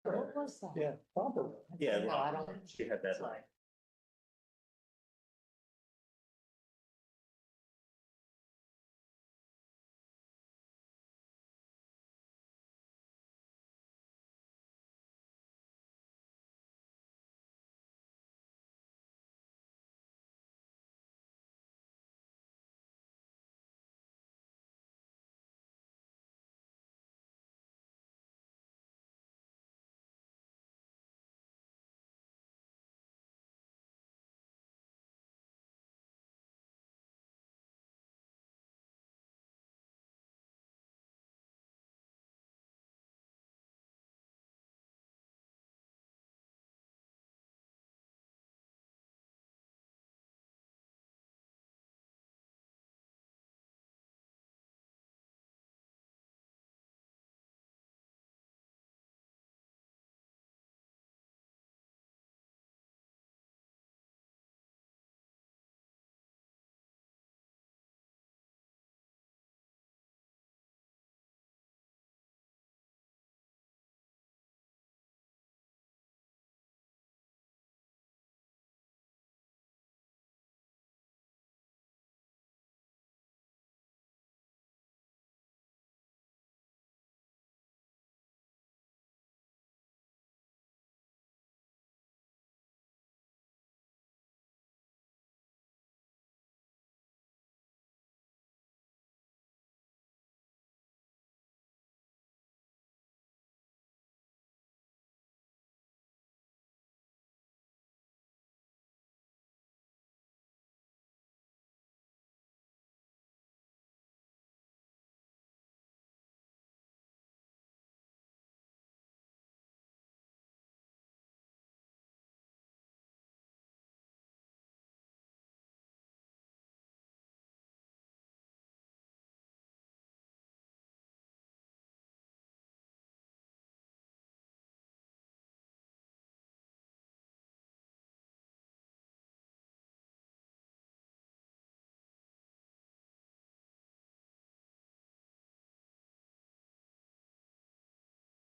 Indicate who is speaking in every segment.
Speaker 1: What was that?
Speaker 2: Yeah, probably.
Speaker 3: Yeah,
Speaker 1: No, I don't.
Speaker 3: she had that.
Speaker 1: Sorry.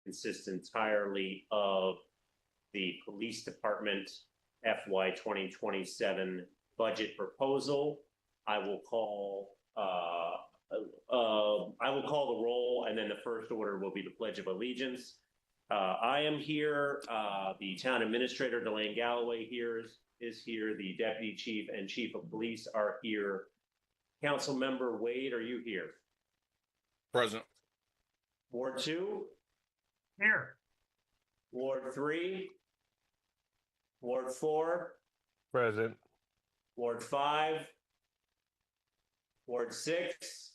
Speaker 3: Consists entirely of the police department FY 2027 budget proposal. I will call the roll, and then the first order will be the Pledge of Allegiance. I am here. The town administrator, Delane Galloway, is here. The deputy chief and chief of police are here. Council member Wade, are you here?
Speaker 4: Present.
Speaker 3: Ward 2?
Speaker 1: Here.
Speaker 3: Ward 3? Ward 4?
Speaker 4: Present.
Speaker 3: Ward 5? Ward 6?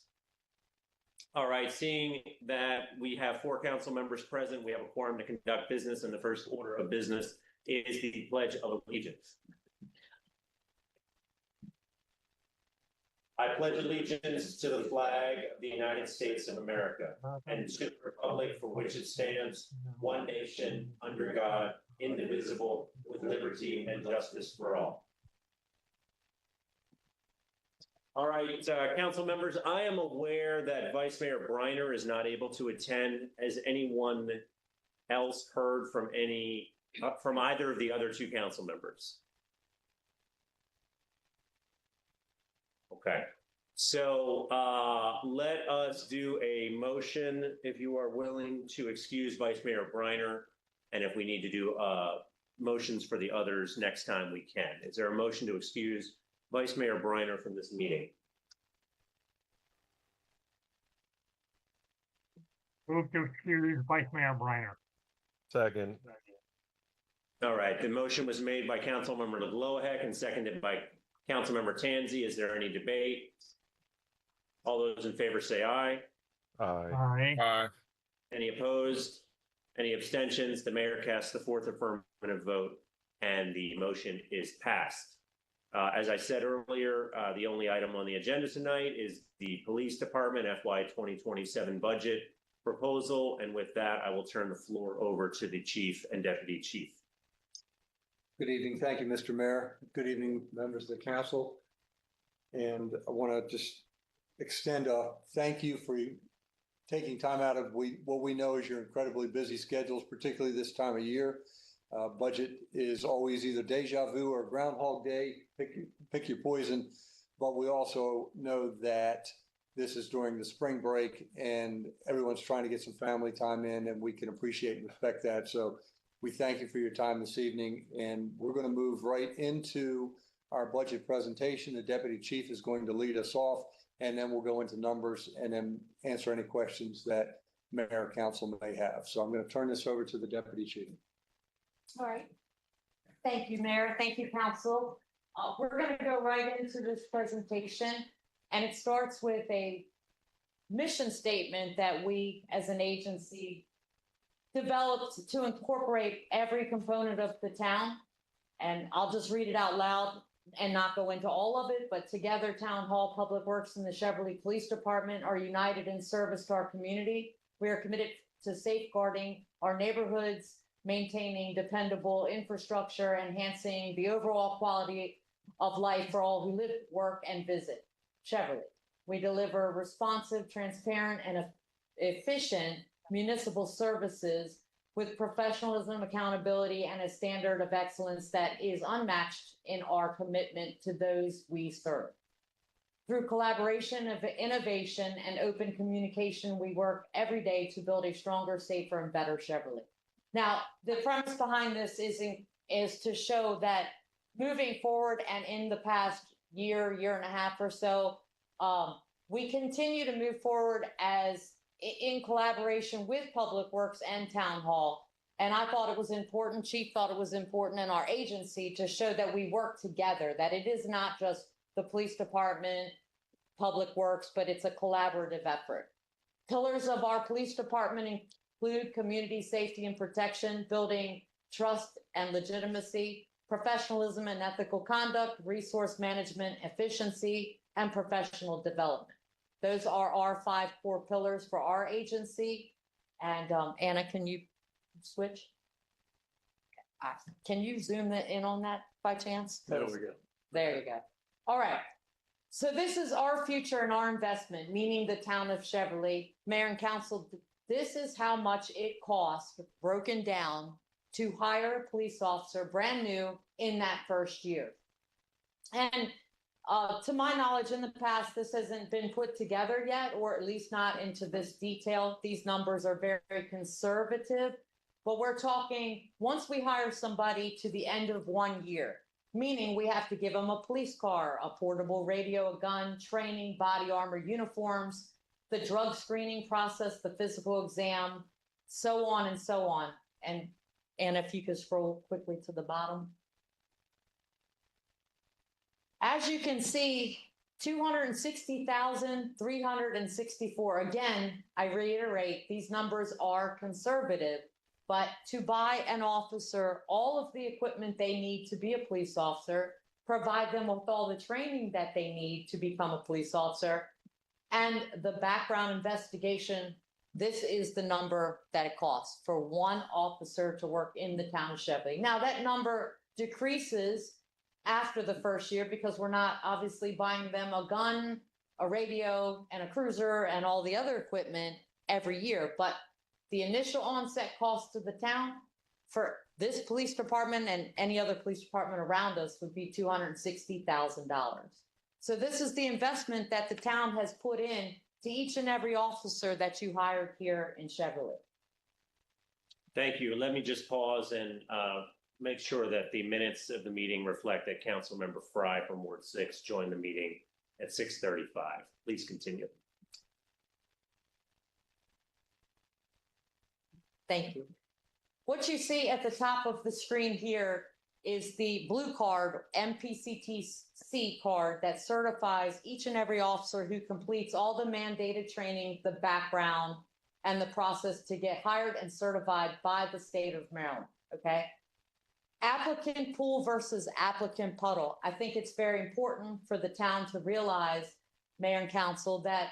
Speaker 3: All right, seeing that we have 4 council members present, we have a quorum to conduct business, and the first order of business is the Pledge of Allegiance. I pledge allegiance to the flag of the United States of America and to the republic for which it stands, one nation, under God, indivisible, with liberty and justice for all. All right, council members, I am aware that Vice Mayor Briner is not able to attend. Has anyone else heard from either of the other 2 council members? Okay, so let us do a motion, if you are willing, to excuse Vice Mayor Briner, and if we need to do motions for the others next time, we can. Is there a motion to excuse Vice Mayor Briner from this meeting?
Speaker 1: Move to excuse Vice Mayor Briner.
Speaker 4: Second.
Speaker 3: All right, the motion was made by Councilmember Loheck and seconded by Councilmember Tansey. Is there any debate? All those in favor say aye.
Speaker 4: Aye.
Speaker 1: Aye.
Speaker 4: Aye.
Speaker 3: Any opposed? Any abstentions? The mayor casts the 4th affirmative vote, and the motion is passed. As I said earlier, the only item on the agenda tonight is the police department FY 2027 budget proposal. And with that, I will turn the floor over to the chief and deputy chief.
Speaker 2: Good evening. Thank you, Mr. Mayor. Good evening, members of the council. And I want to just extend a thank you for taking time out of what we know is your incredibly busy schedules, particularly this time of year. Budget is always either deja vu or Groundhog Day, pick your poison. But we also know that this is during the spring break and everyone's trying to get some family time in, and we can appreciate and respect that. So we thank you for your time this evening, and we're going to move right into our budget presentation. The Deputy Chief is going to lead us off, and then we'll go into numbers and then answer any questions that Mayor and Council may have. So I'm going to turn this over to the Deputy Chief.
Speaker 5: All right. Thank you, Mayor. Thank you, Council. We're going to go right into this presentation, and it starts with a mission statement that we as an agency developed to incorporate every component of the town. And I'll just read it out loud and not go into all of it, but together, Town Hall, Public Works, and the Cheverly Police Department are united in service to our community. We are committed to safeguarding our neighborhoods, maintaining dependable infrastructure, enhancing the overall quality of life for all who live, work, and visit Cheverly. We deliver responsive, transparent, and efficient municipal services with professionalism, accountability, and a standard of excellence that is unmatched in our commitment to those we serve. Through collaboration, of innovation, and open communication, we work every day to build a stronger, safer, and better Cheverly. Now, the premise behind this is to show that moving forward and in the past year and a half or so, we continue to move forward as in collaboration with Public Works and Town Hall. And I thought it was important, Chief thought it was important in our agency to show that we work together, that it is not just the police department, Public Works, but it's a collaborative effort. Pillars of our police department include community safety and protection, building trust and legitimacy, professionalism and ethical conduct, resource management, efficiency, and professional development. Those are our 5 core pillars for our agency. And Anna, can you switch? Can you zoom in on that by chance?
Speaker 2: There we go.
Speaker 5: There you go. All right. So this is our future and our investment, meaning the town of Cheverly. Mayor and Council, this is how much it costs, broken down, to hire a police officer brand new in that first year. And to my knowledge, in the past, this hasn't been put together yet, or at least not into this detail. These numbers are very, very conservative, but we're talking once we hire somebody to the end of 1 year, meaning we have to give them a police car, a portable radio, a gun, training, body armor, uniforms, the drug screening process, the physical exam, so on and so on. And if you could scroll quickly to the bottom. As you can see, 260,364. Again, I reiterate, these numbers are conservative, but to buy an officer all of the equipment they need to be a police officer, provide them with all the training that they need to become a police officer, and the background investigation, this is the number that it costs for one officer to work in the town of Cheverly. Now, that number decreases after the first year because we're not obviously buying them a gun, a radio, and a cruiser, and all the other equipment every year. But the initial onset cost to the town for this police department and any other police department around us would be $260,000. So this is the investment that the town has put in to each and every officer that you hired here in Cheverly.
Speaker 3: Thank you. Let me just pause and make sure that the minutes of the meeting reflect that Councilmember Fry from Ward 6 joined the meeting at 6:35. Please continue.
Speaker 5: Thank you. What you see at the top of the screen here is the blue card, MPCTC card, that certifies each and every officer who completes all the mandated training, the background, and the process to get hired and certified by the state of Maryland, okay? Applicant pool versus applicant puddle. I think it's very important for the town to realize, Mayor and Council, that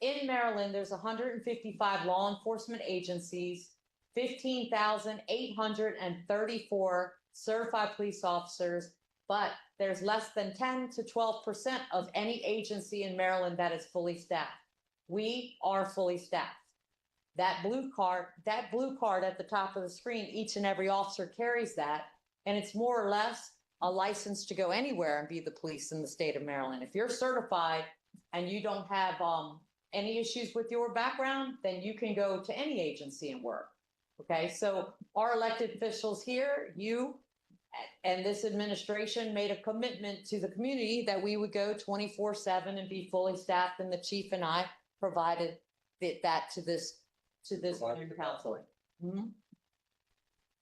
Speaker 5: in Maryland, there's 155 law enforcement agencies, 15,834 certified police officers, but there's less than 10 to 12% of any agency in Maryland that is fully staffed. We are fully staffed. that blue card at the top of the screen, each and every officer carries that. And it's more or less a license to go anywhere and be the police in the state of Maryland. If you're certified and you don't have any issues with your background, then you can go to any agency and work. Okay, so our elected officials here, you and this administration made a commitment to the community that we would go 24/7 and be fully staffed, and the chief and I provided that to this
Speaker 2: Provided
Speaker 5: council. Mhm.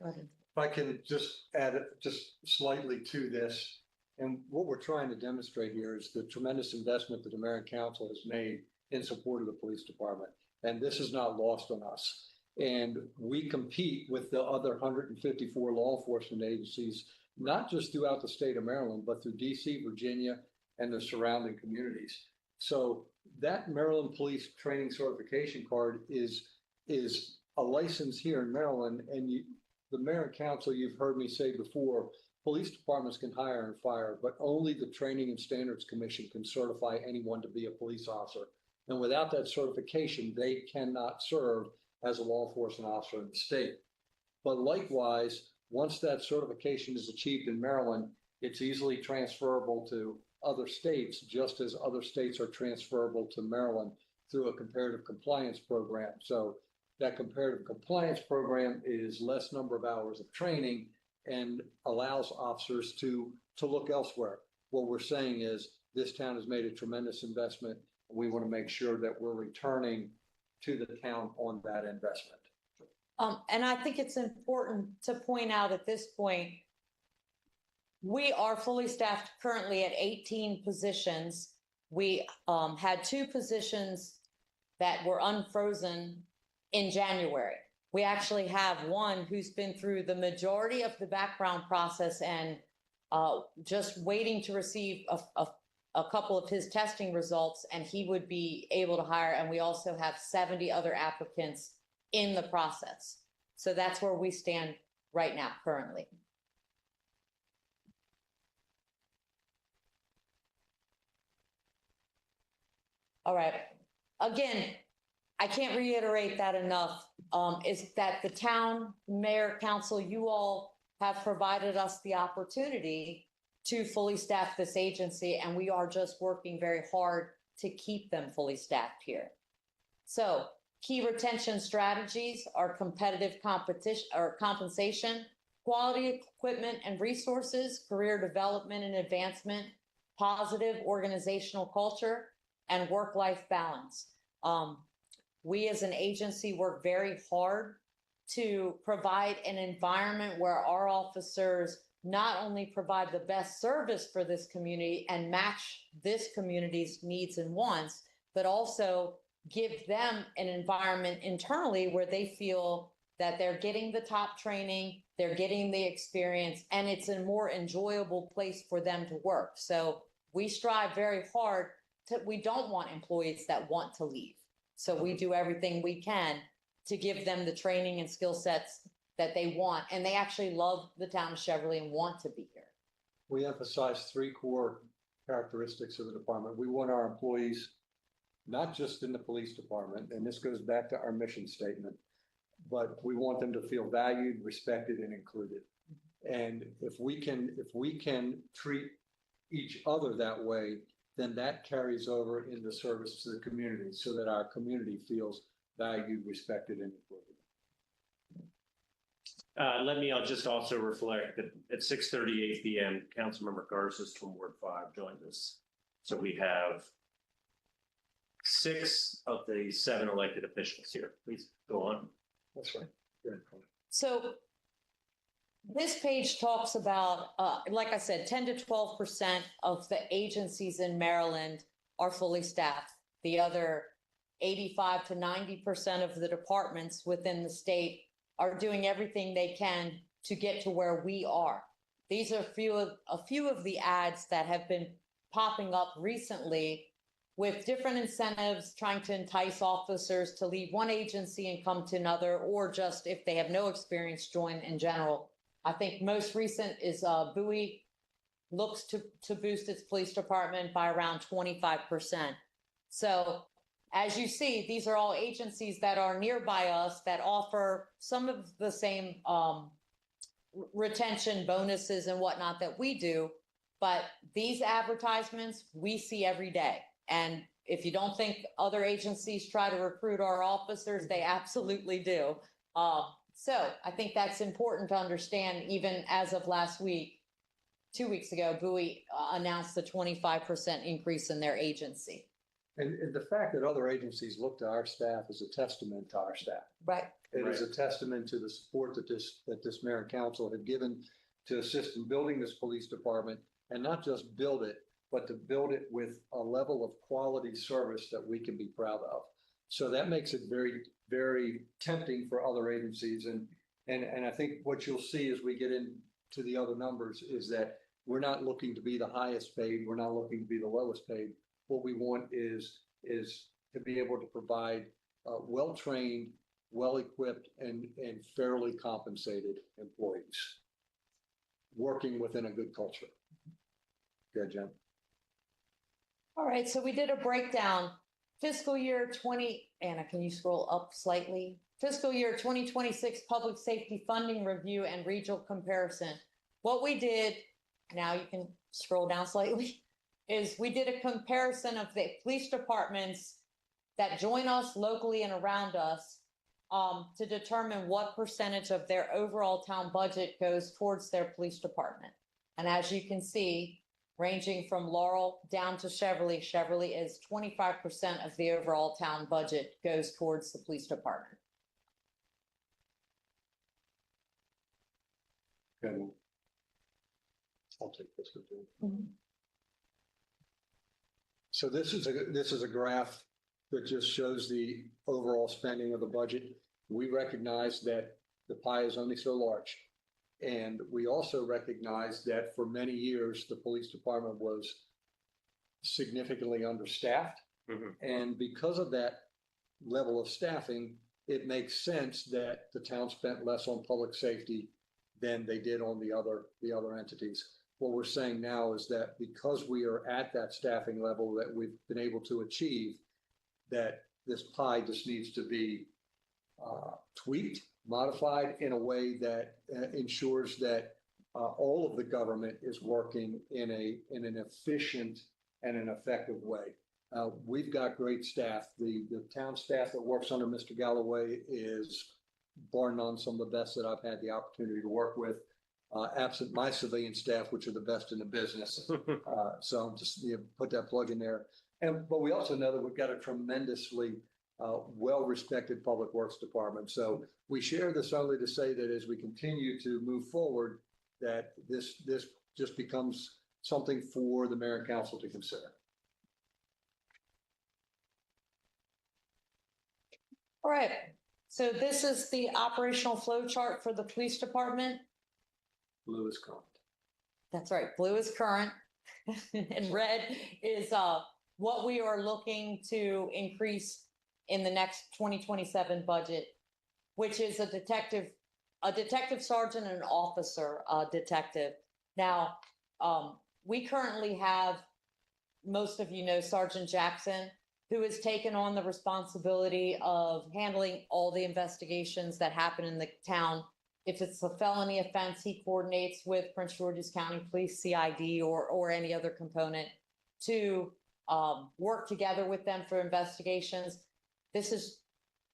Speaker 5: Go ahead.
Speaker 2: If I can just add just slightly to this, and what we're trying to demonstrate here is the tremendous investment that the mayor and council has made in support of the police department. And this is not lost on us. And we compete with the other 154 law enforcement agencies, not just throughout the state of Maryland, but through DC, Virginia, and the surrounding communities. So that Maryland Police Training Certification Card is a license here in Maryland. And the mayor and council, you've heard me say before, police departments can hire and fire, but only the Training and Standards Commission can certify anyone to be a police officer. And without that certification, they cannot serve as a law enforcement officer in the state. But likewise, once that certification is achieved in Maryland, it's easily transferable to other states, just as other states are transferable to Maryland through a comparative compliance program. So that comparative compliance program is less number of hours of training and allows officers to look elsewhere. What we're saying is this town has made a tremendous investment. We want to make sure that we're returning to the town on that investment.
Speaker 5: And I think it's important to point out at this point, we are fully staffed currently at 18 positions. We had 2 positions that were unfrozen in January. We actually have one who's been through the majority of the background process and just waiting to receive a couple of his testing results, and he would be able to hire. And we also have 70 other applicants in the process. So that's where we stand right now, currently. All right. Again, I can't reiterate that enough, is that the town, mayor, council, you all have provided us the opportunity to fully staff this agency, and we are just working very hard to keep them fully staffed here. So key retention strategies are competitive competition or compensation, quality equipment and resources, career development and advancement, positive organizational culture, and work-life balance. We as an agency work very hard to provide an environment where our officers not only provide the best service for this community and match this community's needs and wants, but also give them an environment internally where they feel that they're getting the top training, they're getting the experience, and it's a more enjoyable place for them to work. So we strive very hard we don't want employees that want to leave. So we do everything we can to give them the training and skill sets that they want. And they actually love the town of Cheverly and want to be here.
Speaker 2: We emphasize 3 core characteristics of the department. We want our employees, not just in the police department, and this goes back to our mission statement, but we want them to feel valued, respected, and included. And if we can treat each other that way, then that carries over in the service to the community so that our community feels valued, respected, and included.
Speaker 3: I'll just also reflect that at 6:38 p.m., Councilmember Garces from Ward 5 joined us. So we have 6 of the 7 elected officials here. Please go on.
Speaker 2: That's right. Good.
Speaker 5: So this page talks about, like I said, 10 to 12% of the agencies in Maryland are fully staffed. The other 85 to 90% of the departments within the state are doing everything they can to get to where we are. These are a few of the ads that have been popping up recently with different incentives trying to entice officers to leave one agency and come to another, or just if they have no experience, join in general. I think most recent is Bowie looks to boost its police department by around 25%. So as you see, these are all agencies that are nearby us that offer some of the same retention bonuses and whatnot that we do. But these advertisements we see every day. And if you don't think other agencies try to recruit our officers, they absolutely do. So I think that's important to understand. Even as of last week, 2 weeks ago, Bowie announced a 25% increase in their agency.
Speaker 2: And the fact that other agencies look to our staff is a testament to our staff.
Speaker 5: Right.
Speaker 2: It is
Speaker 3: Right.
Speaker 2: a testament to the support that this mayor and council have given to assist in building this police department, and not just build it, but to build it with a level of quality service that we can be proud of. So that makes it very, very tempting for other agencies. And I think what you'll see as we get into the other numbers is that we're not looking to be the highest paid. We're not looking to be the lowest paid. What we want is to be able to provide well-trained, well-equipped, and fairly compensated employees working within a good culture. Good, Jen.
Speaker 5: All right, so we did a breakdown. Fiscal year 20, Anna, can you scroll up slightly? Fiscal year 2026 public safety funding review and regional comparison. What we did, now you can scroll down slightly, is we did a comparison of the police departments that join us locally and around us to determine what percentage of their overall town budget goes towards their police department. And as you can see, ranging from Laurel down to Cheverly, Cheverly is 25% of the overall town budget goes towards the police department.
Speaker 2: Good. I'll take this with you. So this is a graph that just shows the overall spending of the budget. We recognize that the pie is only so large. And we also recognize that for many years, the police department was significantly understaffed.
Speaker 3: Mhm.
Speaker 2: And because of that level of staffing, it makes sense that the town spent less on public safety than they did on the other entities. What we're saying now is that because we are at that staffing level that we've been able to achieve, that this pie just needs to be tweaked, modified in a way that ensures that all of the government is working in an efficient and an effective way. We've got great staff. The town staff that works under Mr. Galloway is bar none some of the best that I've had the opportunity to work with. Absent my civilian staff, which are the best in the business. So just put that plug in there. But we also know that we've got a tremendously well-respected public works department. So we share this only to say that as we continue to move forward, that this just becomes something for the mayor and council to consider.
Speaker 5: All right, so this is the operational flow chart for the police department.
Speaker 2: Blue is current.
Speaker 5: That's right, blue is current and red is what we are looking to increase in the next 2027 budget, which is a detective sergeant and an officer detective. Now, we currently have, most of you know, Sergeant Jackson, who has taken on the responsibility of handling all the investigations that happen in the town. If it's a felony offense, he coordinates with Prince George's County Police, CID, or any other component to work together with them for investigations.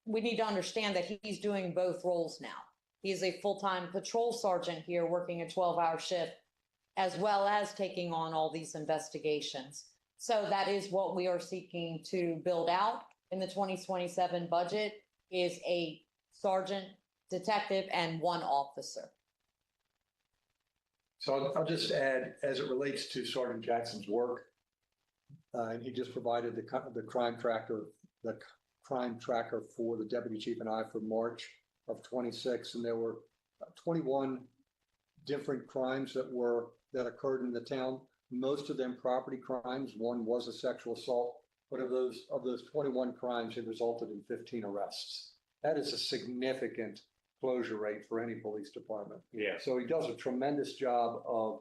Speaker 5: We need to understand that he's doing both roles now. He is a full-time patrol sergeant here working a 12-hour shift, as well as taking on all these investigations. So that is what we are seeking to build out in the 2027 budget, is a sergeant, detective, and one officer.
Speaker 2: So I'll just add, as it relates to Sergeant Jackson's work, and he just provided the crime tracker for the deputy chief and I for March of 26, and there were 21 different crimes that occurred in the town. Most of them property crimes. One was a sexual assault, but of those 21 crimes, it resulted in 15 arrests. That is a significant closure rate for any police department.
Speaker 3: Yeah.
Speaker 2: So he does a tremendous job of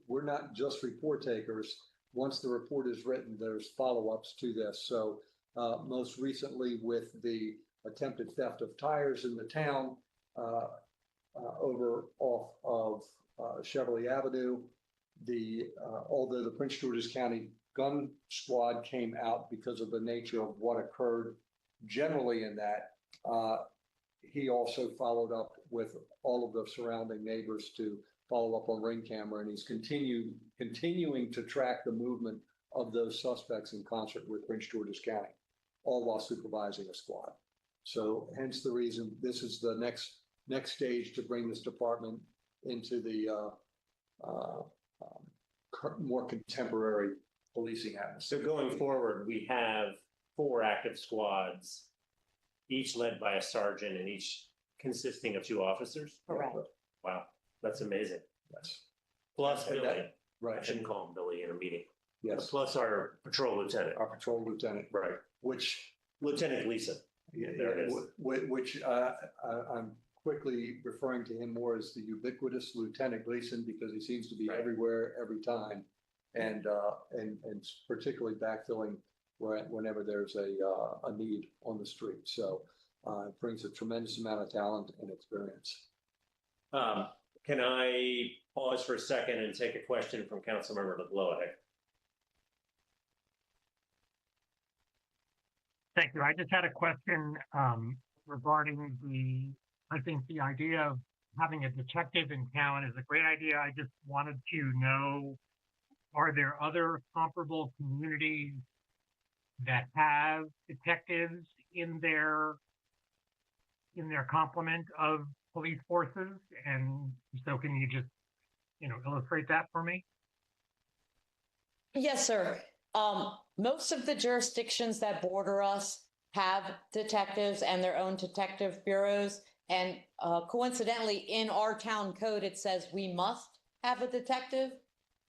Speaker 2: we're not just report takers. Once the report is written, there's follow-ups to this. So most recently with the attempted theft of tires in the town over off of Cheverly Avenue. Although the Prince George's County Gun Squad came out because of the nature of what occurred generally in that, he also followed up with all of the surrounding neighbors to follow up on ring camera, and he's continuing to track the movement of those suspects in concert with Prince George's County, all while supervising a squad. So hence the reason this is the next stage to bring this department into the more contemporary policing atmosphere.
Speaker 3: So going forward, we have 4 active squads, each led by a sergeant and each consisting of 2 officers?
Speaker 5: Correct.
Speaker 3: Wow, that's amazing.
Speaker 2: Yes.
Speaker 3: Plus
Speaker 2: And
Speaker 3: Billy.
Speaker 2: that- Right.
Speaker 3: I shouldn't call him Billy in a meeting.
Speaker 2: Yes,
Speaker 3: Plus our patrol lieutenant.
Speaker 2: our patrol lieutenant,
Speaker 3: Right.
Speaker 2: which
Speaker 3: Lieutenant Gleason. There it is.
Speaker 2: Which I'm quickly referring to him more as the ubiquitous Lieutenant Gleason, because he seems to be
Speaker 3: Right.
Speaker 2: everywhere, every time. And particularly backfilling whenever there's a need on the street. So it brings a tremendous amount of talent and experience.
Speaker 3: Can I pause for a second and take a question from Councilmember LeBlanc?
Speaker 1: Thank you. I just had a question regarding I think the idea of having a detective in town is a great idea. I just wanted to know, are there other comparable communities that have detectives in their complement of police forces? And so can you just, illustrate that for me?
Speaker 5: Yes, sir. Most of the jurisdictions that border us have detectives and their own detective bureaus. And coincidentally, in our town code, it says we must have a detective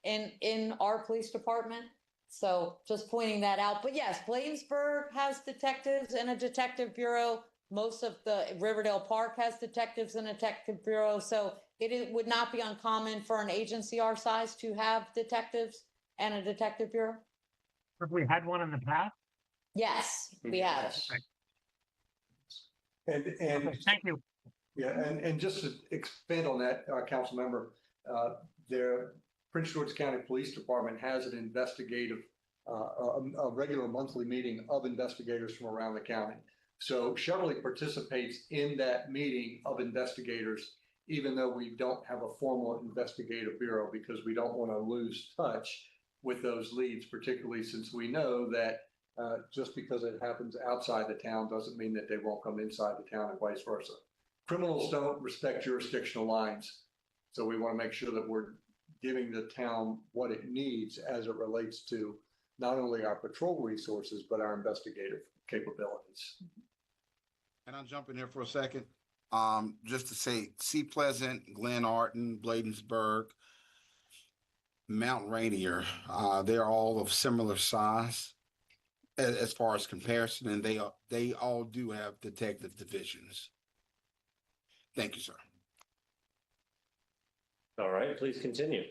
Speaker 5: in our police department. So just pointing that out. But yes, Bladensburg has detectives and a detective bureau. Most of the Riverdale Park has detectives and a detective bureau. So would not be uncommon for an agency our size to have detectives and a detective bureau.
Speaker 1: Have we had one in the past?
Speaker 5: Yes, we have.
Speaker 2: And
Speaker 1: Okay, thank you.
Speaker 2: yeah, and just to expand on that, council member, their Prince George's County Police Department has an investigative, a regular monthly meeting of investigators from around the county. So Cheverly participates in that meeting of investigators, even though we don't have a formal investigative bureau, because we don't want to lose touch with those leads, particularly since we know that just because it happens outside the town doesn't mean that they won't come inside the town and vice versa. Criminals don't respect jurisdictional lines. So we want to make sure that we're giving the town what it needs as it relates to not only our patrol resources, but our investigative capabilities.
Speaker 6: And I'll jump in there for a second. Just to say, Sea Pleasant, Glen Arden, Bladensburg, Mount Rainier, they're all of similar size as far as comparison, and they all do have detective divisions. Thank you, sir.
Speaker 3: All right, please continue.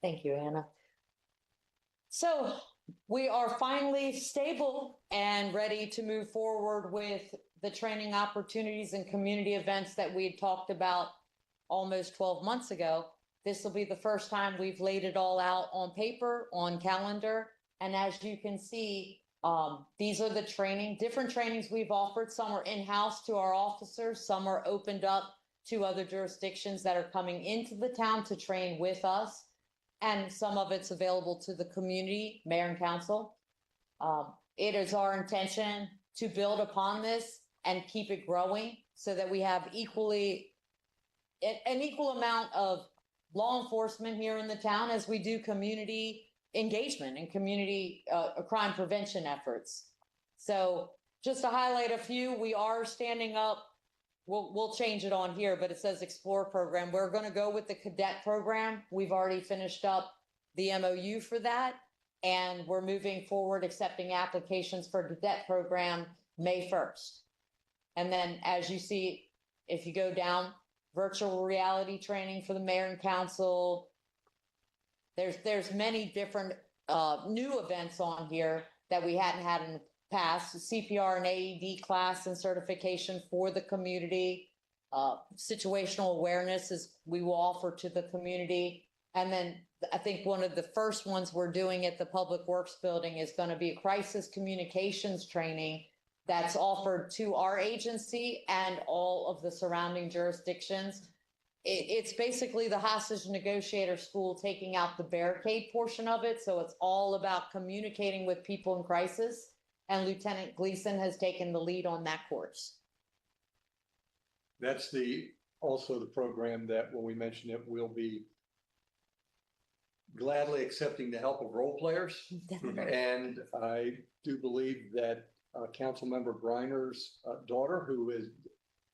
Speaker 5: Thank you, Anna. So we are finally stable and ready to move forward with the training opportunities and community events that we had talked about almost 12 months ago. This will be the first time we've laid it all out on paper, on calendar. And as you can see, these are the different trainings we've offered. Some are in-house to our officers. Some are opened up to other jurisdictions that are coming into the town to train with us. And some of it's available to the community, mayor and council. It is our intention to build upon this and keep it growing so that we have an equal amount of law enforcement here in the town as we do community engagement and community crime prevention efforts. So just to highlight a few, we are standing up. We'll change it on here, but it says Explore program. We're going to go with the cadet program. We've already finished up the MOU for that, and we're moving forward accepting applications for the cadet program May 1st. And then as you see, if you go down, virtual reality training for the mayor and council. There's many different new events on here that we hadn't had in the past, CPR and AED class and certification for the community. Situational awareness is we will offer to the community. And then I think one of the first ones we're doing at the Public Works Building is going to be a crisis communications training that's offered to our agency and all of the surrounding jurisdictions. It's basically the hostage negotiator school taking out the barricade portion of it. So it's all about communicating with people in crisis. And Lieutenant Gleason has taken the lead on that course.
Speaker 2: That's also the program that when we mention it, we'll be gladly accepting the help of role players. And I do believe that Councilmember Briner's daughter, who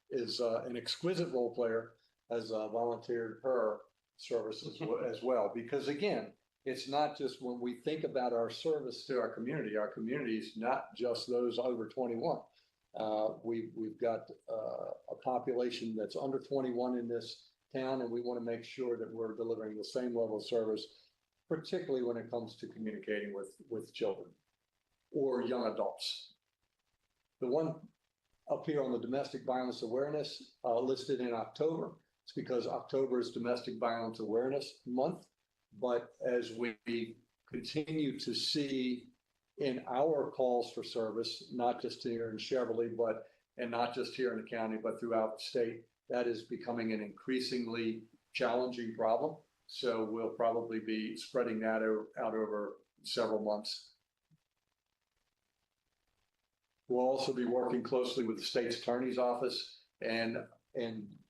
Speaker 2: is an exquisite role player, has volunteered her services as well. Because again, it's not just when we think about our service to our community is not just those over 21. We've got a population that's under 21 in this town, and we want to make sure that we're delivering the same level of service, particularly when it comes to communicating with children or young adults. The one up here on the domestic violence awareness listed in October, it's because October is Domestic Violence Awareness Month. But as we continue to see in our calls for service, not just here in Cheverly, and not just here in the county, but throughout the state, that is becoming an increasingly challenging problem. So we'll probably be spreading that out over several months. We'll also be working closely with the state's attorney's office and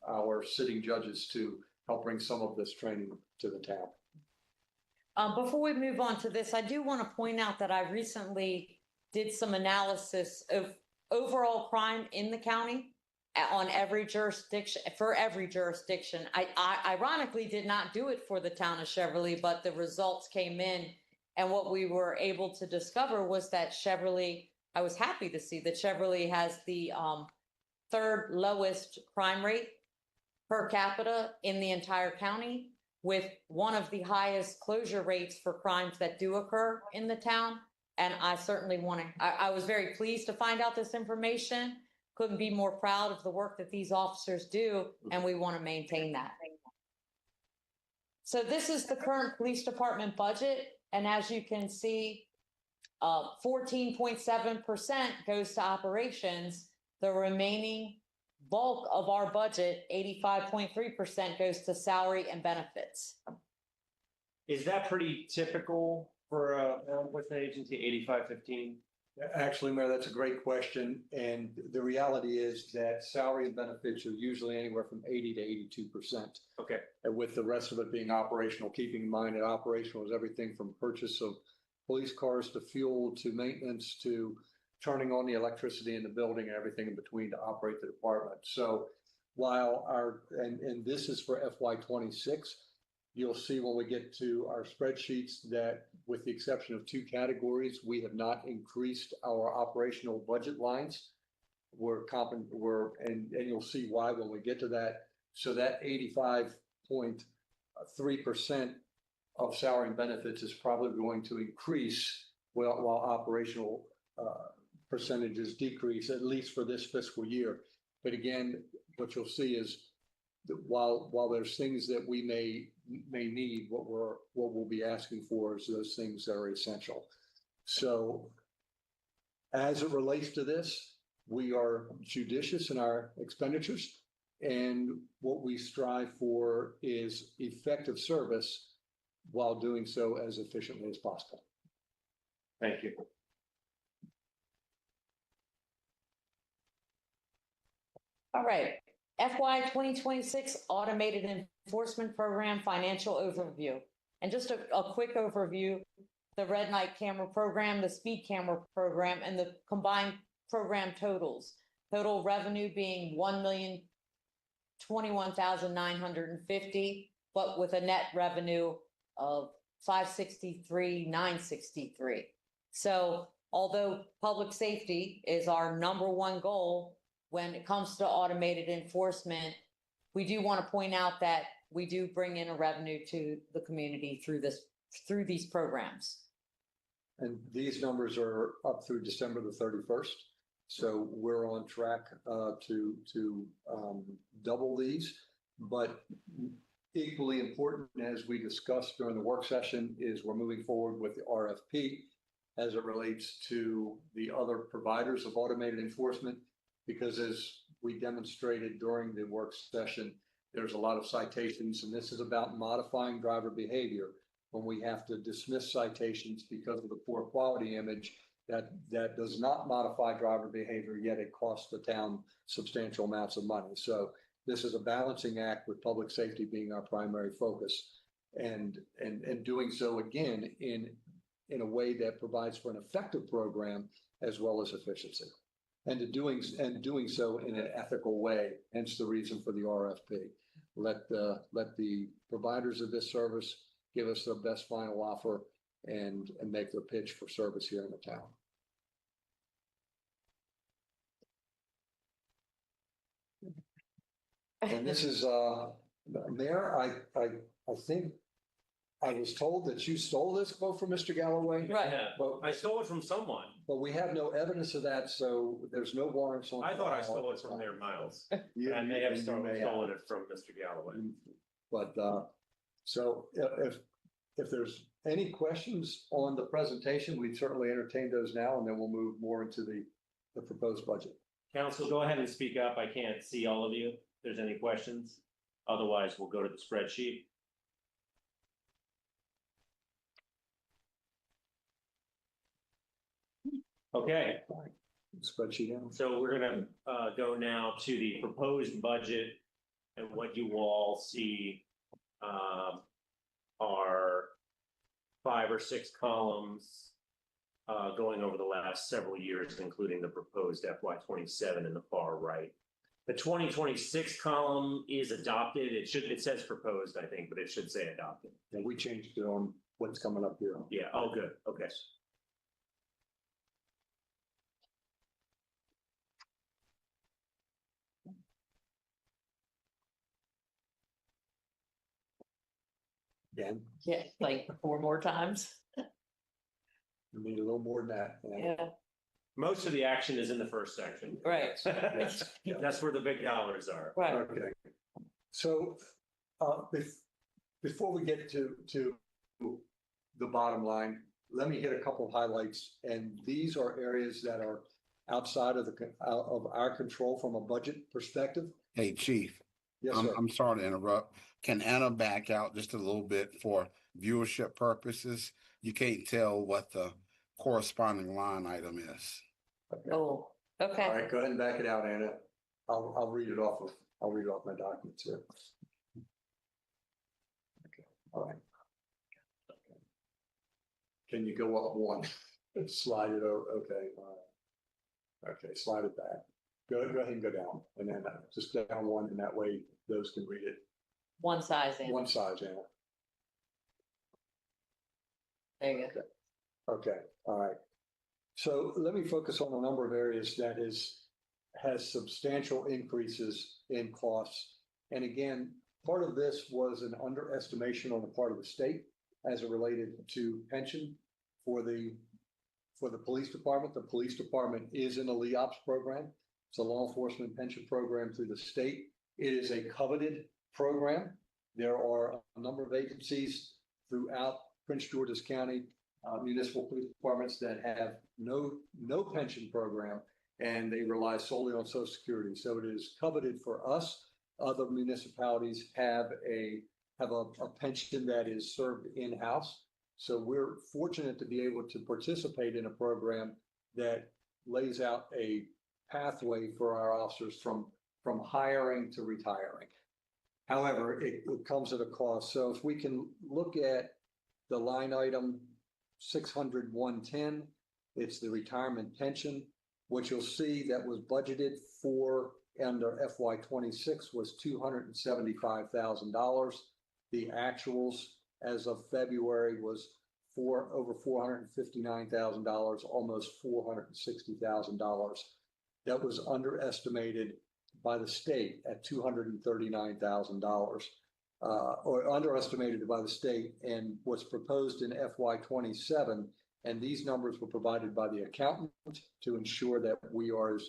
Speaker 2: our sitting judges to help bring some of this training to the town.
Speaker 5: Before we move on to this, I do want to point out that I recently did some analysis of overall crime in the county on every jurisdiction, for every jurisdiction. I ironically did not do it for the town of Cheverly, but the results came in. And what we were able to discover was that Cheverly, I was happy to see that Cheverly has the third lowest crime rate per capita in the entire county, with one of the highest closure rates for crimes that do occur in the town. And I certainly I was very pleased to find out this information. Couldn't be more proud of the work that these officers do, and we want to maintain that. So this is the current police department budget. And as you can see, 14.7% goes to operations. The remaining bulk of our budget, 85.3%, goes to salary and benefits.
Speaker 3: Is that pretty typical for with an agency, 85-15?
Speaker 2: Actually, Mayor, that's a great question. And the reality is that salary and benefits are usually anywhere from 80 to 82%.
Speaker 3: Okay.
Speaker 2: And with the rest of it being operational, keeping in mind that operational is everything from purchase of police cars to fuel to maintenance to turning on the electricity in the building and everything in between to operate the department. So while and this is for FY26, you'll see when we get to our spreadsheets that with the exception of two categories, we have not increased our operational budget lines. And you'll see why when we get to that. So that 85.3% of salary and benefits is probably going to increase while operational percentages decrease, at least for this fiscal year. But again, what you'll see is that while there's things that we may need, what we'll be asking for is those things that are essential. So as it relates to this, we are judicious in our expenditures, and what we strive for is effective service while doing so as efficiently as possible.
Speaker 3: Thank you.
Speaker 5: All right, FY 2026 Automated Enforcement Program Financial Overview. And just a quick overview, the red light camera program, the speed camera program, and the combined program totals. Total revenue being $1,021,950, but with a net revenue of $563,963. So although public safety is our number one goal, when it comes to automated enforcement, we do want to point out that we do bring in a revenue to the community through these programs.
Speaker 2: And these numbers are up through December the 31st. So we're on track to double these. But equally important, as we discussed during the work session, is we're moving forward with the RFP as it relates to the other providers of automated enforcement, because as we demonstrated during the work session, there's a lot of citations, and this is about modifying driver behavior when we have to dismiss citations because of the poor quality image. That does not modify driver behavior, yet it costs the town substantial amounts of money. So this is a balancing act with public safety being our primary focus, and doing so again in a way that provides for an effective program as well as efficiency, and doing so in an ethical way. Hence the reason for the RFP. Let the providers of this service give us the best final offer and make their pitch for service here in the town. And this is, Mayor, I think I was told that you stole this quote from Mr. Galloway.
Speaker 5: Right.
Speaker 3: Yeah, I stole it from someone.
Speaker 2: But we have no evidence of that, so there's no warrants on.
Speaker 3: I thought I stole it from their Miles.
Speaker 2: You-
Speaker 3: I may have
Speaker 2: you
Speaker 3: stolen
Speaker 2: may have.
Speaker 3: it from Mr. Galloway.
Speaker 2: But, so if there's any questions on the presentation, we'd certainly entertain those now, and then we'll move more into the proposed budget.
Speaker 3: Council, go ahead and speak up. I can't see all of you. If there's any questions. Otherwise, we'll go to the spreadsheet. Okay,
Speaker 2: Spreadsheet out.
Speaker 3: so we're gonna go now to the proposed budget, and what you all see are 5 or 6 columns going over the last several years, including the proposed FY27 in the far right. The 2026 column is adopted. It says proposed, I think, but it should say adopted.
Speaker 2: And we changed it on what's coming up here.
Speaker 3: Yeah, oh, good, okay.
Speaker 2: Again,
Speaker 5: Yeah, like 4 more times.
Speaker 2: we need a little more than that.
Speaker 5: Yeah,
Speaker 3: Most of the action is in the first section.
Speaker 5: right,
Speaker 3: That's where the big dollars are.
Speaker 5: right.
Speaker 2: Okay. So, before we get to the bottom line, let me hit a couple of highlights. And these are areas that are outside of our control from a budget perspective.
Speaker 6: Hey, Chief,
Speaker 2: Yes, sir.
Speaker 6: I'm sorry to interrupt. Can Anna back out just a little bit for viewership purposes? You can't tell what the corresponding line item is.
Speaker 5: Oh,
Speaker 2: All
Speaker 5: okay.
Speaker 2: right, go ahead and back it out, Anna. I'll read it off my documents here. Okay, all right. Okay. Can you go up one? Slide it over, okay, all right. Okay, slide it back. Go ahead and go down, and then just down one, and that way those can read it.
Speaker 5: One size in.
Speaker 2: One size, Anna.
Speaker 5: There you go.
Speaker 2: Okay, all right. So let me focus on a number of areas that has substantial increases in costs. And again, part of this was an underestimation on the part of the state as it related to pension for the police department. The police department is in a LEOPS program. It's a law enforcement pension program through the state. It is a coveted program. There are a number of agencies throughout Prince George's County, municipal police departments that have no pension program, and they rely solely on Social Security. So it is coveted for us. Other municipalities have a pension that is served in-house. So we're fortunate to be able to participate in a program that lays out a pathway for our officers from hiring to retiring. However, it comes at a cost. So if we can look at the line item 600-110, it's the retirement pension. What you'll see that was budgeted for under FY26 was $275,000. The actuals as of February was over $459,000, almost $460,000. That was underestimated by the state at $239,000, or underestimated by the state. And what's proposed in FY27 And these numbers were provided by the accountant to ensure that we are as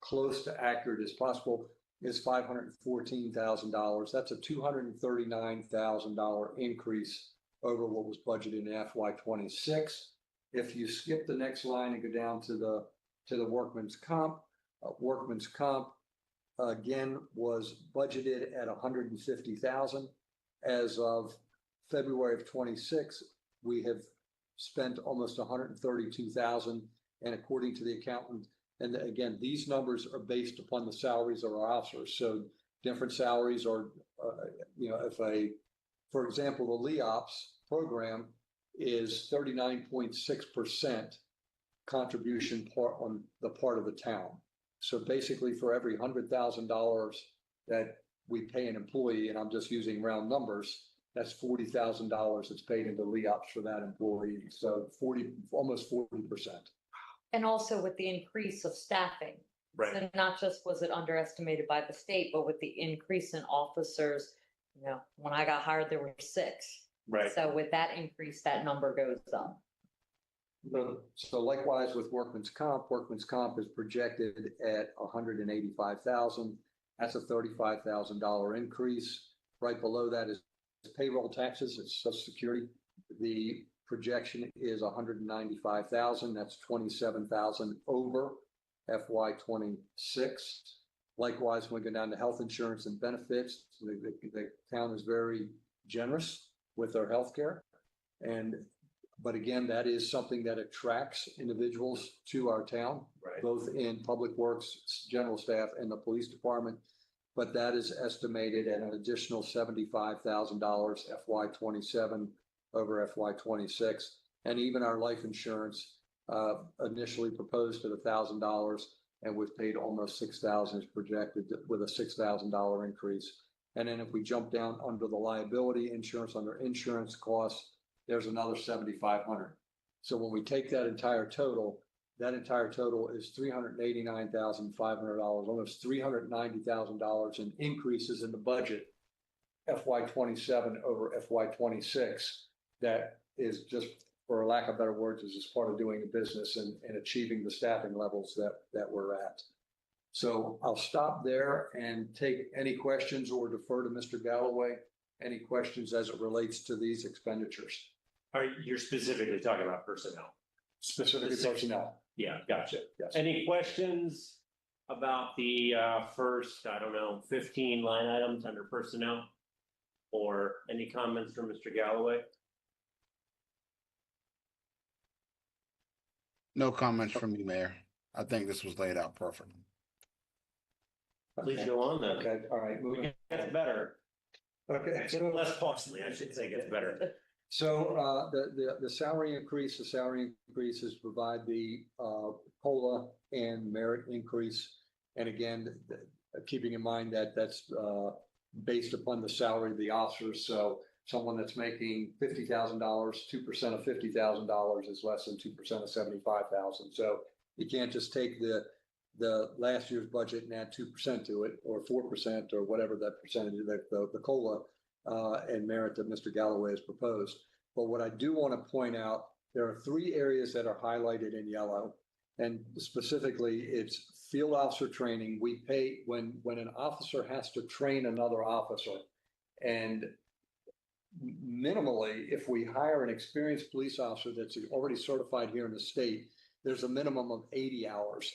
Speaker 2: close to accurate as possible, is $514,000. That's a $239,000 increase over what was budgeted in FY26. If you skip the next line and go down to the workman's comp, again was budgeted at 150,000. As of February of 26, we have spent almost 132,000, and according to the accountant, and again, these numbers are based upon the salaries of our officers. So different salaries are, for example, the LEOPS program is 39.6% contribution part on the part of the town. So basically, for every $100,000 that we pay an employee, and I'm just using round numbers, that's $40,000 that's paid into LEOPS for that employee. So almost 40%.
Speaker 5: And also with the increase of staffing.
Speaker 3: Right.
Speaker 5: So not just was it underestimated by the state, but with the increase in officers, when I got hired, there were 6.
Speaker 3: Right.
Speaker 5: So with that increase, that number goes up.
Speaker 2: So likewise with workman's comp is projected at 185,000. That's a $35,000 increase. Right below that is payroll taxes, it's Social Security. The projection is 195,000. That's 27,000 over FY26. Likewise, when we go down to health insurance and benefits, the town is very generous with their health care. But again, that is something that attracts individuals to our town,
Speaker 3: Right.
Speaker 2: both in public works, general staff, and the police department. But that is estimated at an additional $75,000 FY27 over FY26. And even our life insurance initially proposed at $1,000, and we've paid almost $6,000 is projected with a $6,000 increase. And then if we jump down under the liability insurance, under insurance costs, there's another $7,500. So when we take that entire total is $389,500, almost $390,000 in increases in the budget, FY27 over FY26. That is just, for lack of better words, is just part of doing the business and achieving the staffing levels that we're at. So I'll stop there and take any questions or defer to Mr. Galloway. Any questions as it relates to these expenditures?
Speaker 3: You're specifically talking about personnel?
Speaker 2: Specifically personnel.
Speaker 3: Yeah, gotcha.
Speaker 2: Yes.
Speaker 3: Any questions about the first, 15 line items under personnel? Or any comments from Mr. Galloway?
Speaker 6: No comments from me, Mayor. I think this was laid out perfectly.
Speaker 3: Please go on then.
Speaker 2: Okay, all right.
Speaker 3: It gets better.
Speaker 2: Okay.
Speaker 3: It's less costly, I should say, gets better.
Speaker 2: So the salary increase is provide the COLA and merit increase. And again, keeping in mind that that's based upon the salary of the officers. So someone that's making $50,000, 2% of $50,000 is less than 2% of $75,000. So you can't just take the last year's budget and add 2% to it, or 4%, or whatever that percentage of the COLA and merit that Mr. Galloway has proposed. But what I do want to point out, there are 3 areas that are highlighted in yellow, and specifically it's field officer training. We pay when an officer has to train another officer, and minimally, if we hire an experienced police officer that's already certified here in the state, there's a minimum of 80 hours.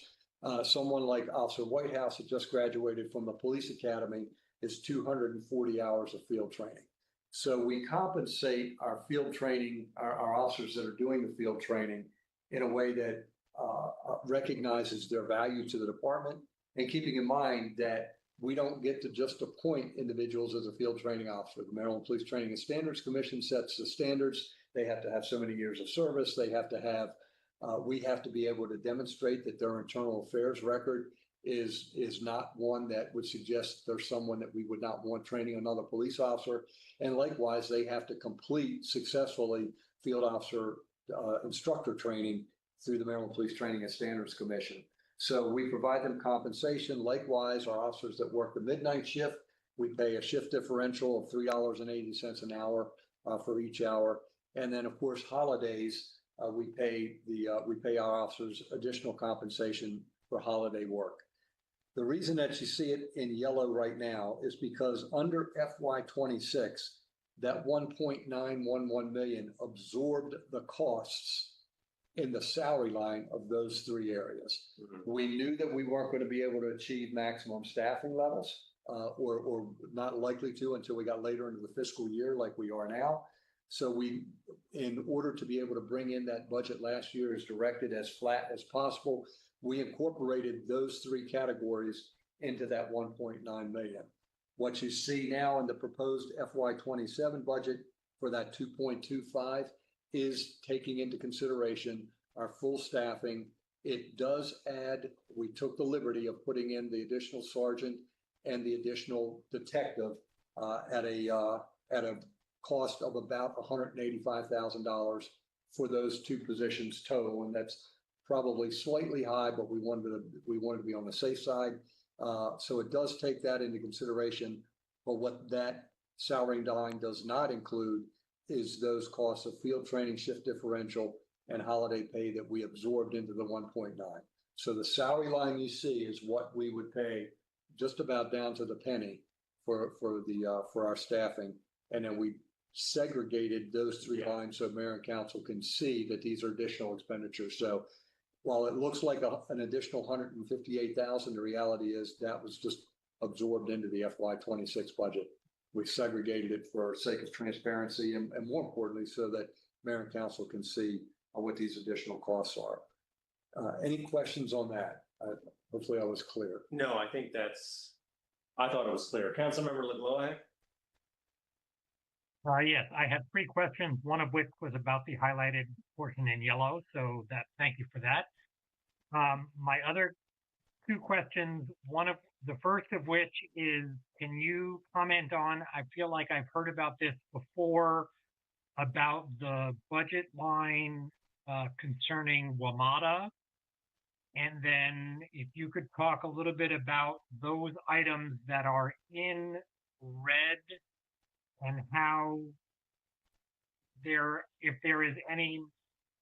Speaker 2: Someone like Officer Whitehouse that just graduated from the police academy is 240 hours of field training. So we compensate our field training, our officers that are doing the field training in a way that recognizes their value to the department, and keeping in mind that we don't get to just appoint individuals as a field training officer. The Maryland Police Training and Standards Commission sets the standards. They have to have so many years of service. They have to have, we have to be able to demonstrate that their internal affairs record is not one that would suggest there's someone that we would not want training another police officer. And likewise, they have to complete successfully field officer instructor training through the Maryland Police Training and Standards Commission. So we provide them compensation. Likewise, our officers that work the midnight shift, we pay a shift differential of $3.80 an hour for each hour. And then, of course, holidays, we pay our officers additional compensation for holiday work. The reason that you see it in yellow right now is because under FY 26, that 1.911 million absorbed the costs in the salary line of those three areas. We knew that we weren't going to be able to achieve maximum staffing levels, or not likely to until we got later into the fiscal year like we are now. So we, in order to be able to bring in that budget last year as directed as flat as possible, we incorporated those three categories into that 1.9 million. What you see now in the proposed FY 27 budget for that 2.25 is taking into consideration our full staffing. It does add, we took the liberty of putting in the additional sergeant and the additional detective at a cost of about $185,000 for those two positions total, and that's probably slightly high, but we wanted to be on the safe side. So it does take that into consideration, but what that salary line does not include is those costs of field training, shift differential, and holiday pay that we absorbed into the 1.9. So the salary line you see is what we would pay just about down to the penny for our staffing. And then we segregated those three lines so mayor and council can see that these are additional expenditures. So while it looks like an additional 158,000, the reality is that was just absorbed into the FY 26 budget. We segregated it for sake of transparency and more importantly, so that mayor and council can see what these additional costs are. Any questions on that? Hopefully I was clear.
Speaker 3: No, I thought it was clear. Councilmember LeGloy?
Speaker 1: Yes, I had three questions, one of which was about the highlighted portion in yellow, so thank you for that. My other two questions, the first of which is, can you comment on, I feel like I've heard about this before, about the budget line concerning WMATA. And then if you could talk a little bit about those items that are in red and how if there is any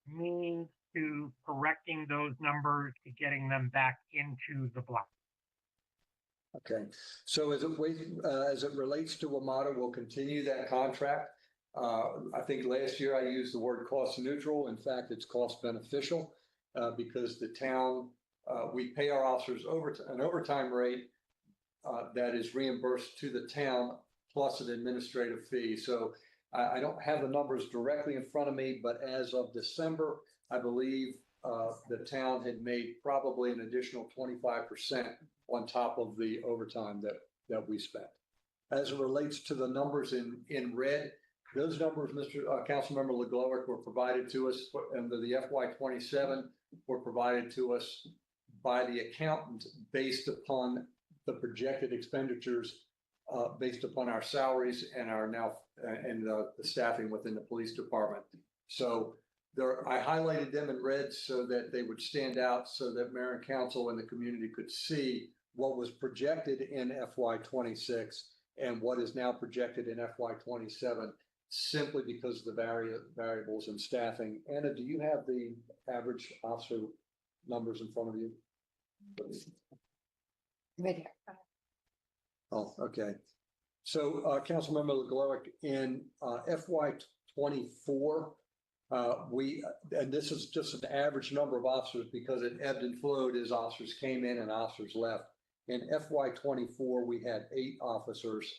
Speaker 1: means to correcting those numbers to getting them back into the black.
Speaker 2: Okay, so as it relates to WMATA, we'll continue that contract. I think last year I used the word cost neutral. In fact, it's cost beneficial because the town, we pay our officers an overtime rate that is reimbursed to the town plus an administrative fee. So I don't have the numbers directly in front of me, but as of December, I believe the town had made probably an additional 25% on top of the overtime that we spent. As it relates to the numbers in red, those numbers, Councilmember LeGlowick, were provided to us under the FY 27, were provided to us by the accountant based upon the projected expenditures based upon our salaries and the staffing within the police department. So I highlighted them in red so that they would stand out, so that mayor and council and the community could see what was projected in FY 26 and what is now projected in FY 27, simply because of the variables in staffing. Anna, do you have the average officer numbers in front of you?
Speaker 5: Right here.
Speaker 2: Oh, okay. So, Councilmember LeGlowick, in FY 24, and this is just an average number of officers because it ebbed and flowed as officers came in and officers left. In FY 24, we had 8 officers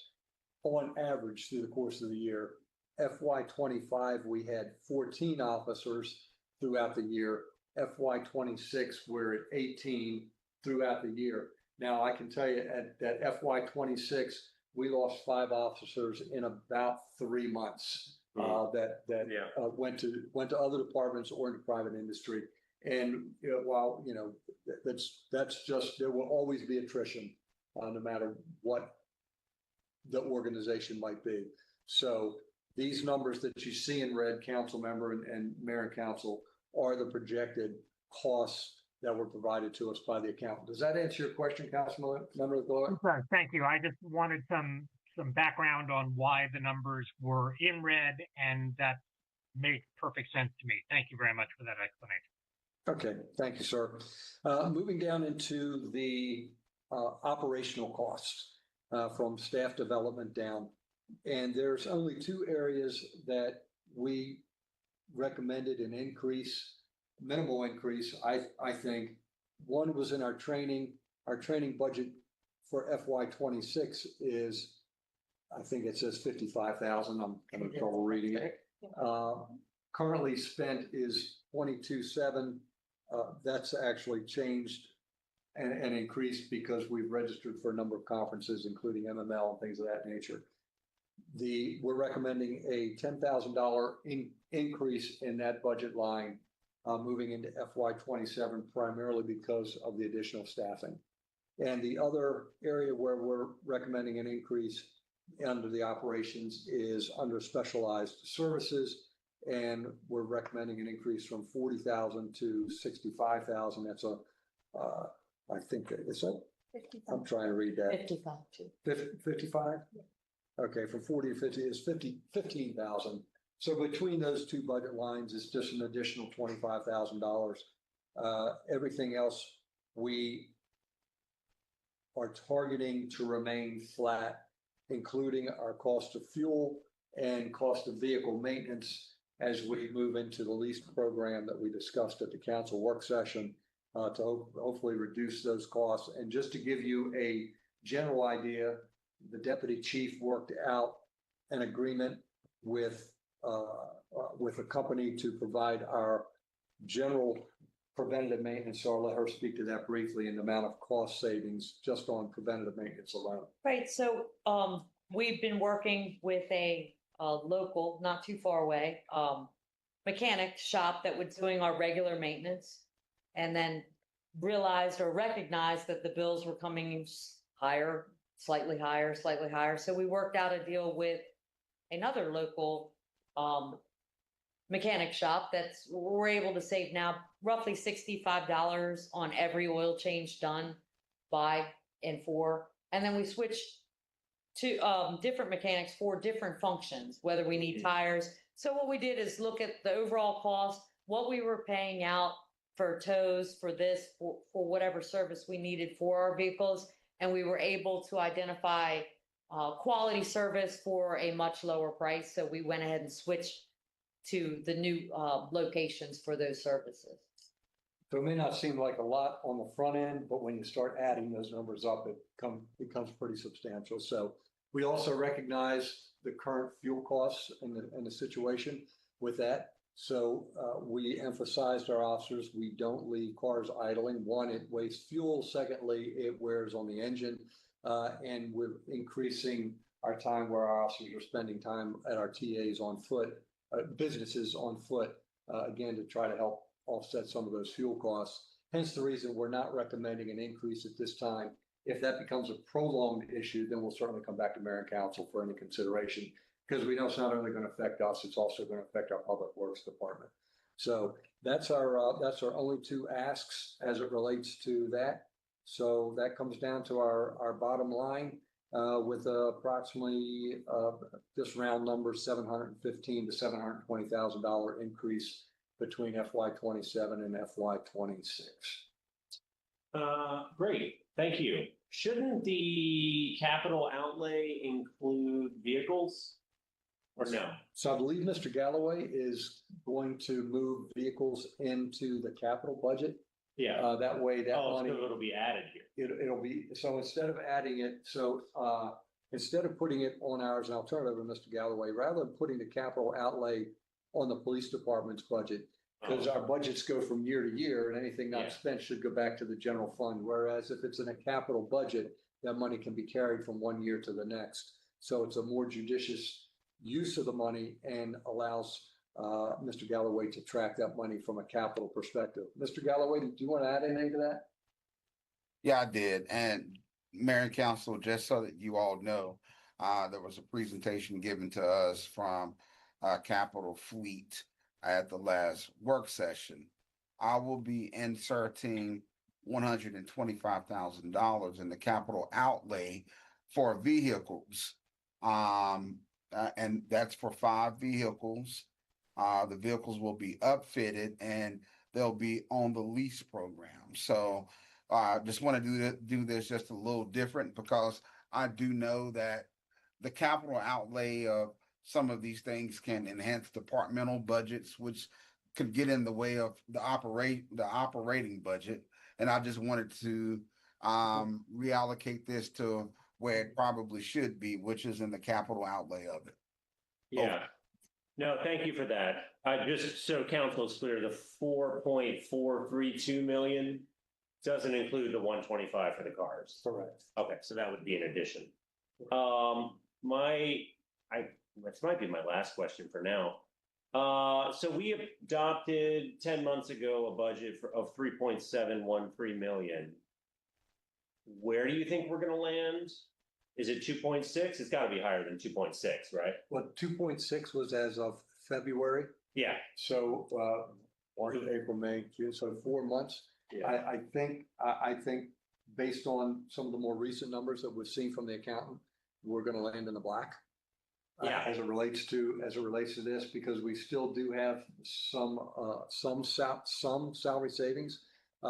Speaker 2: on average through the course of the year. FY 25, we had 14 officers throughout the year. FY 26, we're at 18 throughout the year. Now, I can tell you at FY 26, we lost 5 officers in about 3 months went to other departments or into private industry. And while that's just, there will always be attrition no matter what the organization might be. So these numbers that you see in red, council member and mayor and council, are the projected costs that were provided to us by the accountant. Does that answer your question, Councilmember LeGlowick?
Speaker 1: Thank you. I just wanted some background on why the numbers were in red, and that makes perfect sense to me. Thank you very much for that explanation.
Speaker 2: Okay, thank you, sir. Moving down into the operational costs from staff development down. And there's only two areas that we recommended an increase, minimal increase, I think. One was in our training budget for FY '26 is, I think it says 55,000. I'm having trouble reading it. Currently spent is 22.7. That's actually changed and increased because we've registered for a number of conferences, including MML and things of that nature. We're recommending a $10,000 increase in that budget line moving into FY '27, primarily because of the additional staffing. And the other area where we're recommending an increase under the operations is under specialized services. And we're recommending an increase from 40,000 to 65,000. That's I think it's a, I'm trying to read that.
Speaker 5: 55 too.
Speaker 2: 55? Okay, from 40 to 50 is 15,000. So between those two budget lines is just an additional $25,000. Everything else, we are targeting to remain flat, including our cost of fuel and cost of vehicle maintenance as we move into the lease program that we discussed at the council work session to hopefully reduce those costs. And just to give you a general idea, the deputy chief worked out an agreement with a company to provide our general preventative maintenance. So I'll let her speak to that briefly and the amount of cost savings just on preventative maintenance alone.
Speaker 5: Right, so we've been working with a local, not too far away, mechanic shop that was doing our regular maintenance, and then realized or recognized that the bills were coming higher, slightly higher, slightly higher. So we worked out a deal with another local mechanic shop that's, we're able to save now roughly $65 on every oil change done by and for. And then we switched to different mechanics for different functions, whether we need tires. So what we did is look at the overall cost, what we were paying out for tows, for this, for whatever service we needed for our vehicles. And we were able to identify quality service for a much lower price. So we went ahead and switched to the new locations for those services.
Speaker 2: So it may not seem like a lot on the front end, but when you start adding those numbers up, it becomes pretty substantial. So we also recognize the current fuel costs and the situation with that. So we emphasized our officers, we don't leave cars idling. One, it wastes fuel. Secondly, it wears on the engine. And we're increasing our time where our officers are spending time at our TAs on foot, businesses on foot, again, to try to help offset some of those fuel costs. Hence the reason we're not recommending an increase at this time. If that becomes a prolonged issue, then we'll certainly come back to Mayor and Council for any consideration, because we know it's not only going to affect us, it's also going to affect our Public Works Department. So that's our only two asks as it relates to that. So that comes down to our bottom line with approximately just round numbers, $715,000 to $720,000 increase between FY '27 and FY '26.
Speaker 3: Great, thank you. Shouldn't the capital outlay include vehicles or no?
Speaker 2: So I believe Mr. Galloway is going to move vehicles into the capital budget.
Speaker 3: Yeah.
Speaker 2: That way that money.
Speaker 3: So it'll be added here.
Speaker 2: It'll be, so instead of adding it, instead of putting it on ours, and I'll turn it over to Mr. Galloway, rather than putting the capital outlay on the police department's budget, because our budgets go from year to year and anything not spent should go back to the general fund. Whereas if it's in a capital budget, that money can be carried from one year to the next. So it's a more judicious use of the money and allows Mr. Galloway to track that money from a capital perspective. Mr. Galloway, do you want to add anything to that?
Speaker 6: Yeah, I did. And Mayor and Council, just so that you all know, there was a presentation given to us from Capital Fleet at the last work session. I will be inserting $125,000 in the capital outlay for vehicles. And that's for 5 vehicles. The vehicles will be upfitted and they'll be on the lease program. So just want to do this just a little different because I do know that the capital outlay of some of these things can enhance departmental budgets, which could get in the way of the operating budget. And I just wanted to reallocate this to where it probably should be, which is in the capital outlay of it.
Speaker 3: Yeah. No, thank you for that. Just so council is clear, the 4.432 million doesn't include the 125 for the cars.
Speaker 2: Correct.
Speaker 3: Okay, so that would be an addition. This might be my last question for now. So we adopted 10 months ago a budget of 3.713 million. Where do you think we're going to land? Is it 2.6? It's got to be higher than 2.6, right?
Speaker 2: Well, 2.6 was as of February.
Speaker 3: Yeah.
Speaker 2: So March, April, May, June, so 4 months.
Speaker 3: Yeah.
Speaker 2: I think based on some of the more recent numbers that we've seen from the accountant, we're going to land in the black.
Speaker 3: Yeah.
Speaker 2: As it relates to this, because we still do have some salary savings. I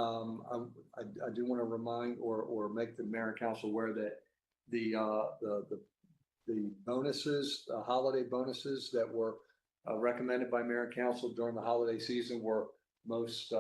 Speaker 2: do want to remind or make the mayor and council aware that the bonuses, holiday bonuses that were recommended by mayor and council during the holiday season were most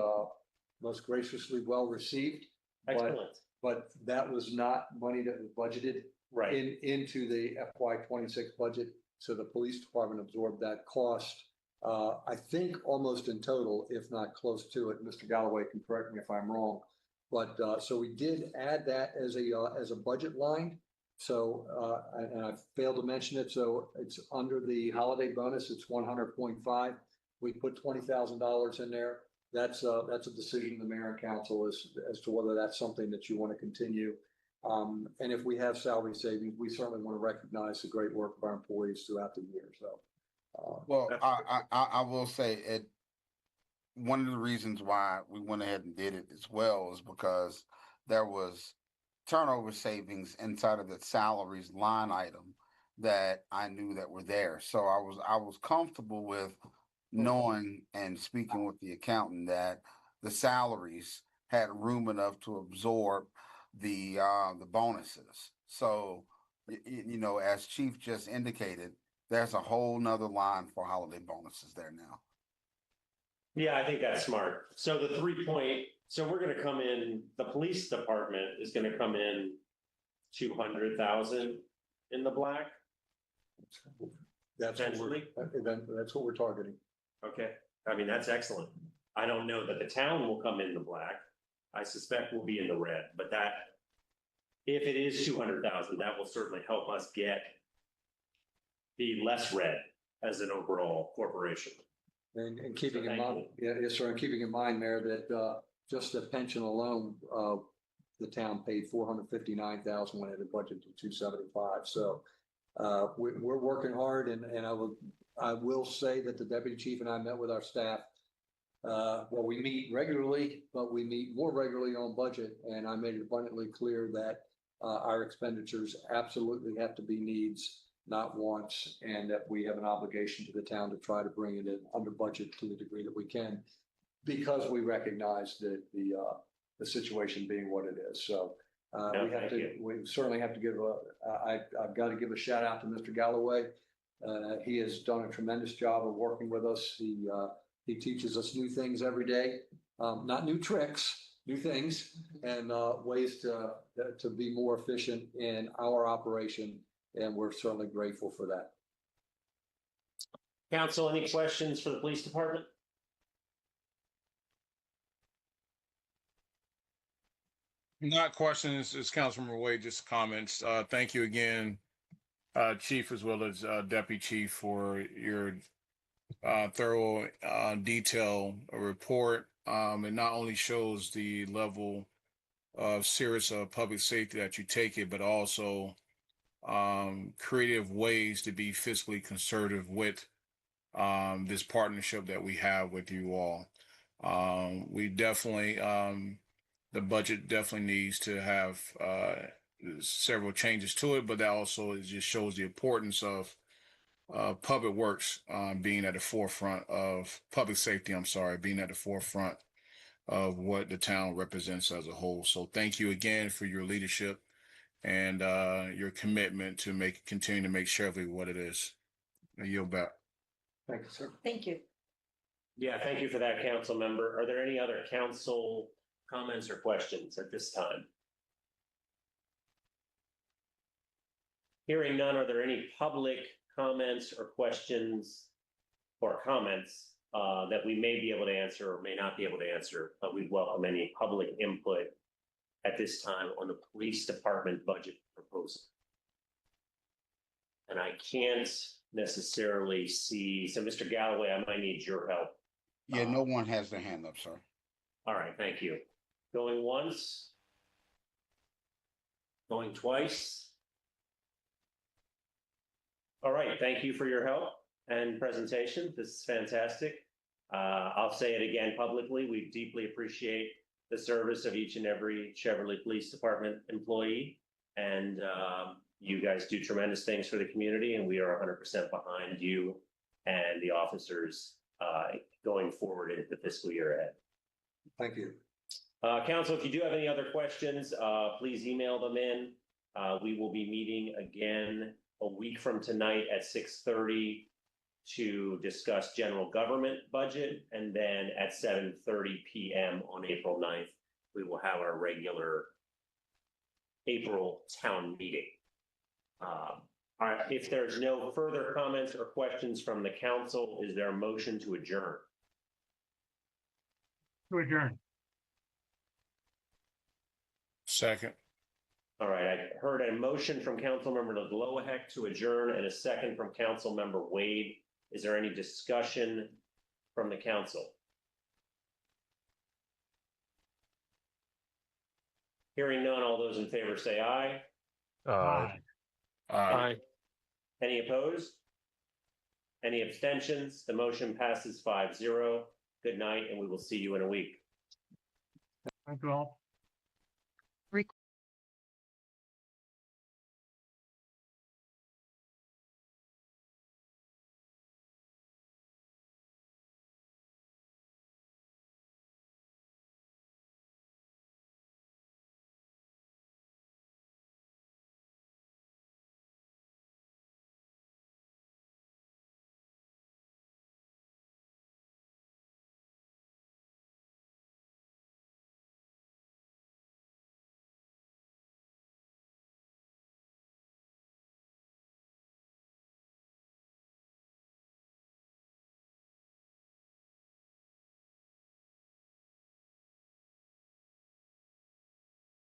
Speaker 2: graciously well received.
Speaker 3: Excellent.
Speaker 2: But that was not money that was budgeted
Speaker 3: Right.
Speaker 2: into the FY26 budget. So the police department absorbed that cost, I think almost in total, if not close to it. Mr. Galloway can correct me if I'm wrong. But so we did add that as a budget line. So and I failed to mention it. So it's under the holiday bonus. It's 100.5. We put $20,000 in there. That's a decision of the mayor and council as to whether that's something that you want to continue. And if we have salary savings, we certainly want to recognize the great work of our employees throughout the year. So,
Speaker 6: Well, I will say it. One of the reasons why we went ahead and did it as well is because there was turnover savings inside of the salaries line item that I knew that were there. So I was comfortable with knowing and speaking with the accountant that the salaries had room enough to absorb the bonuses. So as Chief just indicated, there's a whole nother line for holiday bonuses there now.
Speaker 3: Yeah, I think that's smart. So so we're going to come in, the police department is going to come in 200,000 in the black.
Speaker 2: that's what we're targeting.
Speaker 3: Okay. I mean, that's excellent. I don't know that the town will come in the black. I suspect we'll be in the red, but that, if it is 200,000, that will certainly help us be less red as an overall corporation.
Speaker 2: And keeping
Speaker 3: So
Speaker 2: in
Speaker 3: thank
Speaker 2: mind, yes, sir. And keeping in mind, Mayor, that just the pension alone, the town paid 459,000 when it had budgeted to 275. So we're working hard, and I will say that the deputy chief and I met with our staff. Well, we meet regularly, but we meet more regularly on budget, and I made it abundantly clear that our expenditures absolutely have to be needs, not wants, and that we have an obligation to the town to try to bring it in under budget to the degree that we can, because we recognize that the situation being what it is. So we certainly have to give I've got to give a shout out to Mr. Galloway. He has done a tremendous job of working with us. He teaches us new things every day, not new tricks, new things, and ways to be more efficient in our operation. And we're certainly grateful for that.
Speaker 3: Council, any questions for the police department?
Speaker 4: Not questions, it's Councilmember Wade, just comments. Thank you again, Chief, as well as Deputy Chief, for your thorough, detailed report. It not only shows the level of serious public safety that you take it, but also creative ways to be fiscally conservative with this partnership that we have with you all. We definitely, the budget definitely needs to have several changes to it, but that also just shows the importance of public works being at the forefront of public safety. I'm sorry, being at the forefront of what the town represents as a whole. So thank you again for your leadership and your commitment to continue to make Cheverly what it is. I yield back.
Speaker 2: Thank you, sir.
Speaker 5: Thank you.
Speaker 3: Yeah, thank you for that, council member. Are there any other council comments or questions at this time? Hearing none, are there any public comments or questions or comments that we may be able to answer or may not be able to answer? But we welcome any public input at this time on the police department budget proposal. And I can't necessarily see, so Mr. Galloway, I might need your help.
Speaker 6: Yeah, no one has their hand up, sir.
Speaker 3: All right, thank you. Going once? Going twice? All right, thank you for your help and presentation. This is fantastic. I'll say it again publicly. We deeply appreciate the service of each and every Cheverly Police Department employee. And you guys do tremendous things for the community, and we are 100% behind you and the officers going forward into the fiscal year ahead.
Speaker 2: Thank you.
Speaker 3: Council, if you do have any other questions, please email them in. We will be meeting again a week from tonight at 6:30 to discuss general government budget. And then at 7:30 p.m. on April 9th, we will have our regular April town meeting. All right, if there's no further comments or questions from the council, is there a motion to adjourn?
Speaker 1: To adjourn.
Speaker 4: Second.
Speaker 3: All right, I heard a motion from Councilmember Loaheck to adjourn and a second from Councilmember Wade. Is there any discussion from the council? Hearing none, all those in favor say aye.
Speaker 1: Aye.
Speaker 4: Aye.
Speaker 3: Any opposed? Any abstentions? The motion passes 5-0. Good night, and we will see you in a week.
Speaker 1: Thank you all.